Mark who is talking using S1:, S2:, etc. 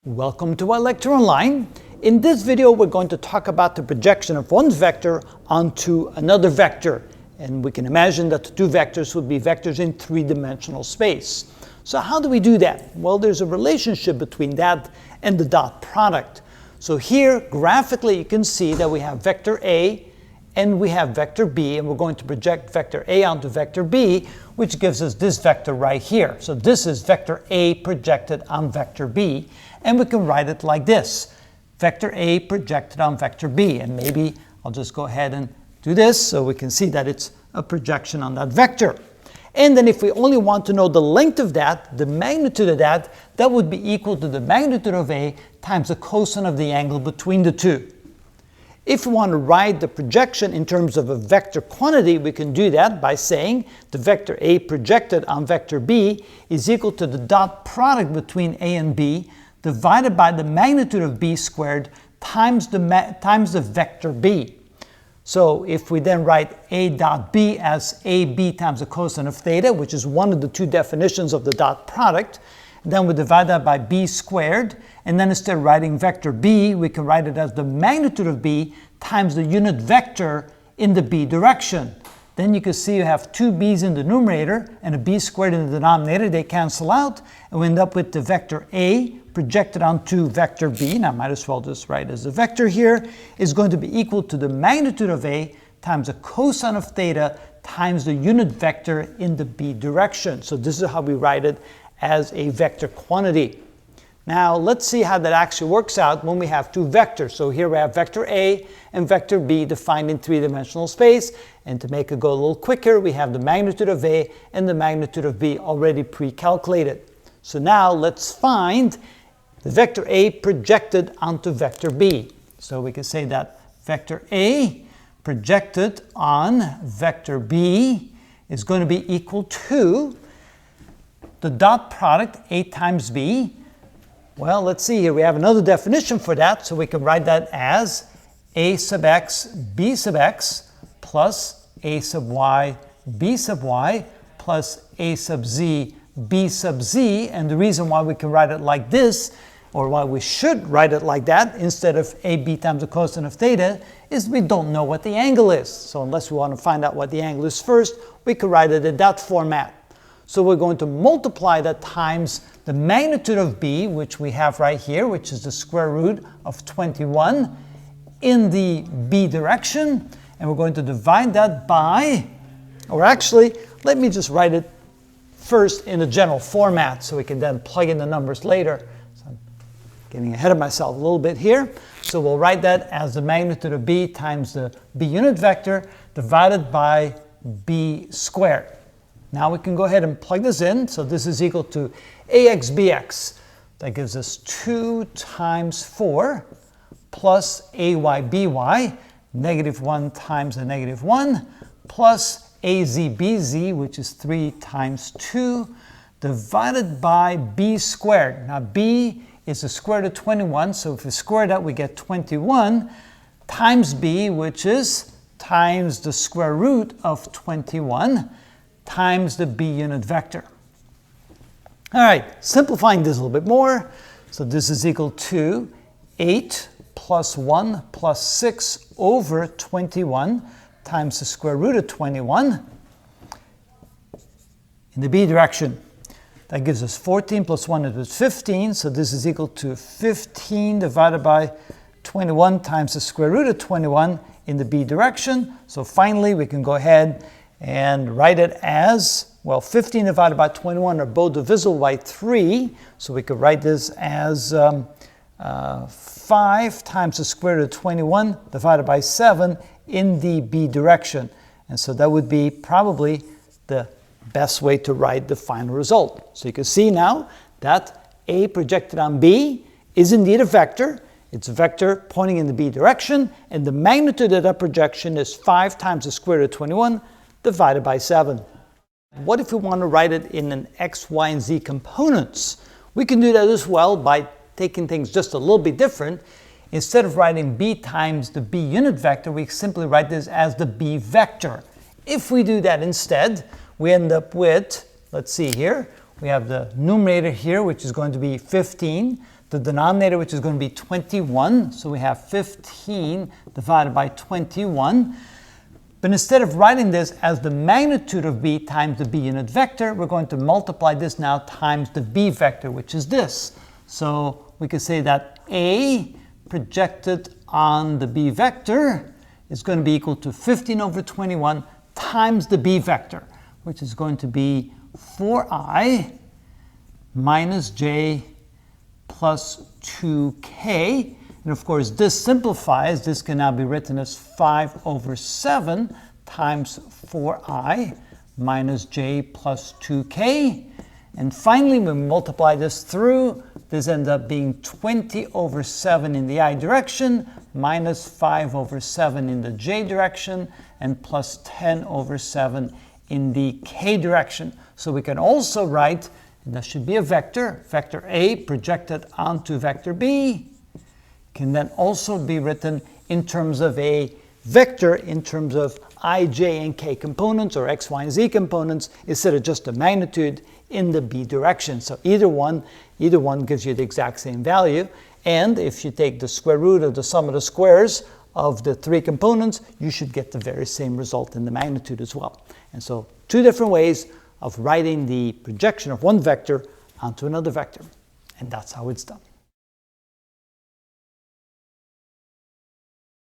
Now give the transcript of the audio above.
S1: Welcome to our lecture online. In this video, we're going to talk about the projection of one vector onto another vector. And we can imagine that the two vectors would be vectors in three-dimensional space. So how do we do that? Well, there's a relationship between that and the dot product. So here, graphically, you can see that we have vector A and we have vector B, and we're going to project vector A onto vector B, which gives us this vector right here. So this is vector A projected on vector B. And we can write it like this: vector A projected on vector B. And maybe I'll just go ahead and do this so we can see that it's a projection on that vector. And then if we only want to know the length of that, the magnitude of that, that would be equal to the magnitude of A times the cosine of the angle between the two. If we want to write the projection in terms of a vector quantity, we can do that by saying the vector A projected on vector B is equal to the dot product between A and B divided by the magnitude of B squared times the vector B. So if we then write A dot B as AB times the cosine of theta, which is one of the two definitions of the dot product, then we divide that by B squared, and then instead of writing vector B, we can write it as the magnitude of B times the unit vector in the B direction. Then you can see you have two B's in the numerator and a B squared in the denominator. They cancel out, and we end up with the vector A projected onto vector B, and I might as well just write as a vector here, is going to be equal to the magnitude of A times the cosine of theta times the unit vector in the B direction. So this is how we write it as a vector quantity. Now let's see how that actually works out when we have two vectors. So here we have vector A and vector B defined in three-dimensional space. And to make it go a little quicker, we have the magnitude of A and the magnitude of B already pre-calculated. So now let's find the vector A projected onto vector B. So we can say that vector A projected on vector B is going to be equal to the dot product A times B. Well, let's see here. We have another definition for that, so we can write that as A sub x, B sub x, plus A sub y, B sub y, plus A sub z, B sub z. And the reason why we can write it like this, or why we should write it like that instead of AB times the cosine of theta, is we don't know what the angle is. So unless we want to find out what the angle is first, we could write it in that format. So we're going to multiply that times the magnitude of B, which we have right here, which is the square root of 21 in the B direction. And we're going to divide that by, or actually, let me just write it first in a general format so we can then plug in the numbers later. So I'm getting ahead of myself a little bit here. So we'll write that as the magnitude of B times the B unit vector divided by B squared. Now we can go ahead and plug this in. So this is equal to AX BX. That gives us 2 times 4 plus AY BY, negative 1 times the negative 1, plus AZ BZ, which is 3 times 2, divided by B squared. Now B is the square root of 21, so if we square that, we get 21 times B, which is times the square root of 21, times the B unit vector. All right, simplifying this a little bit more. So this is equal to 8 plus 1 plus 6 over 21 times the square root of 21 in the B direction. That gives us 14 plus 1 is 15. So this is equal to 15 divided by 21 times the square root of 21 in the B direction. So finally, we can go ahead and write it as, well, 15 divided by 21 are both divisible by 3. So we could write this as 5 times the square root of 21 divided by 7 in the B direction. And so that would be probably the best way to write the final result. So you can see now that A projected on B is indeed a vector. It's a vector pointing in the B direction, and the magnitude of that projection is 5 times the square root of 21 divided by 7. What if we want to write it in an x, y, and z components? We can do that as well by taking things just a little bit different. Instead of writing B times the B unit vector, we simply write this as the B vector. If we do that instead, we end up with, let's see here, we have the numerator here, which is going to be 15 the denominator, which is going to be 21. So we have 15 divided by 21. But instead of writing this as the magnitude of b times the b unit vector, we're going to multiply this now times the b vector, which is this. So we could say that a projected on the b vector is going to be equal to 15 over 21 times the b vector, which is going to be 4i minus j plus 2k. And of course, this simplifies. This can now be written as 5 over 7 times 4i minus j plus 2k. And finally, when we multiply this through, this ends up being 20 over 7 in the I direction, minus 5 over 7 in the j direction, and plus 10 over 7 in the k direction. So we can also write, and that should be a vector, vector A projected onto vector B, can then also be written in terms of a vector in terms of I, j, and k components, or x, y, and z components, instead of just the magnitude in the b direction. So either one gives you the exact same value. And if you take the square root of the sum of the squares of the three components, you should get the very same result in the magnitude as well. And so two different ways of writing the projection of one vector onto another vector. And that's how it's done.